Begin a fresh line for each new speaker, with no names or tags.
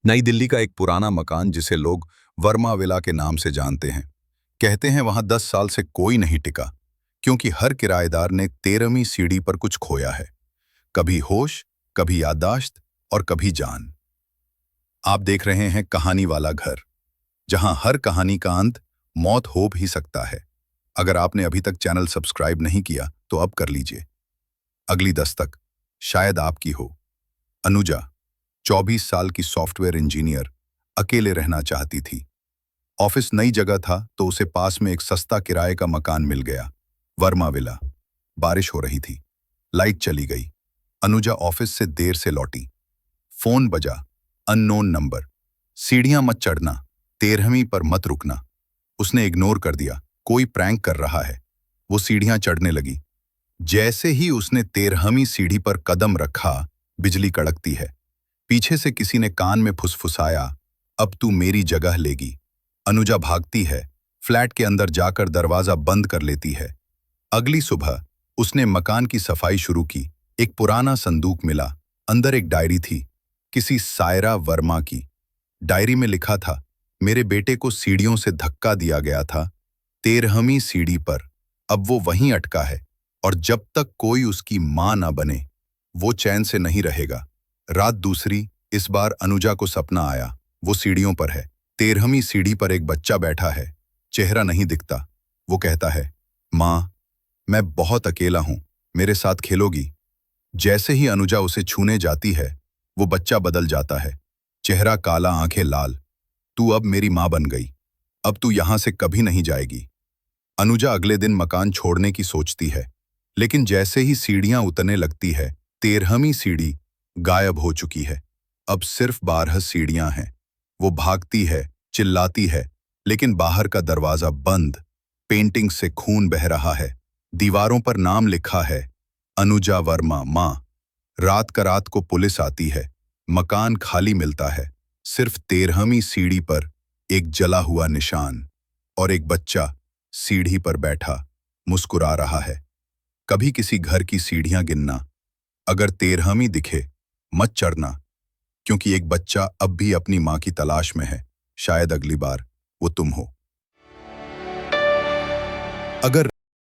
नई दिल्ली का एक पुराना मकान जिसे लोग वर्मा विला के नाम से जानते हैं। कहते हैं वहां 10 साल से कोई नहीं टिका, क्योंकि हर किराएदार ने 13वीं सीढ़ी पर कुछ खोया है। कभी होश, कभी याददाश्त और कभी जान। आप देख रहे हैं कहानी वाला घर, जहां हर कहानी का अंत मौत हो भी सकता है। अगर आपने अभी तक चैनल सब्सक्राइब नहीं किया तो अब कर लीजिए। अगली दस्तक शायद आपकी हो। अनुजा, 24 साल की सॉफ्टवेयर इंजीनियर, अकेले रहना चाहती थी। ऑफिस नई जगह था तो उसे पास में एक सस्ता किराए का मकान मिल गया, वर्मा विला। बारिश हो रही थी, लाइट चली गई। अनुजा ऑफिस से देर से लौटी। फोन बजा, अननोन नंबर। सीढ़ियां मत चढ़ना, 13वीं पर मत रुकना। उसने इग्नोर कर दिया, कोई प्रैंक कर रहा है। वो सीढ़ियां चढ़ने लगी। जैसे ही उसने 13वीं सीढ़ी पर कदम रखा, बिजली कड़कती है। पीछे से किसी ने कान में फुसफुसाया, अब तू मेरी जगह लेगी। अनुजा भागती है, फ्लैट के अंदर जाकर दरवाजा बंद कर लेती है। अगली सुबह उसने मकान की सफाई शुरू की। एक पुराना संदूक मिला, अंदर एक डायरी थी, किसी सायरा वर्मा की। डायरी में लिखा था, मेरे बेटे को सीढ़ियों से धक्का दिया गया था, 13वीं सीढ़ी पर। अब वो वहीं अटका है और जब तक कोई उसकी मां ना बने, वो चैन से नहीं रहेगा। रात दूसरी, इस बार अनुजा को सपना आया, वो सीढ़ियों पर है। 13वीं सीढ़ी पर एक बच्चा बैठा है, चेहरा नहीं दिखता। वो कहता है, मां, मैं बहुत अकेला हूं, मेरे साथ खेलोगी? जैसे ही अनुजा उसे छूने जाती है, वो बच्चा बदल जाता है। चेहरा काला, आंखें लाल। तू अब मेरी मां बन गई, अब तू यहां से कभी नहीं जाएगी। अनुजा अगले दिन मकान छोड़ने की सोचती है, लेकिन जैसे ही सीढ़ियां उतरने लगती है, 13वीं सीढ़ी गायब हो चुकी है। अब सिर्फ 12 सीढ़ियां हैं। वो भागती है, चिल्लाती है, लेकिन बाहर का दरवाजा बंद। पेंटिंग से खून बह रहा है, दीवारों पर नाम लिखा है, अनुजा वर्मा मां। रात को पुलिस आती है, मकान खाली मिलता है। सिर्फ 13वीं सीढ़ी पर एक जला हुआ निशान और एक बच्चा सीढ़ी पर बैठा मुस्कुरा रहा है। कभी किसी घर की सीढ़ियां गिनना, अगर 13वीं दिखे मत चढ़ना, क्योंकि एक बच्चा अब भी अपनी मां की तलाश में है। शायद अगली बार वो तुम हो। अगर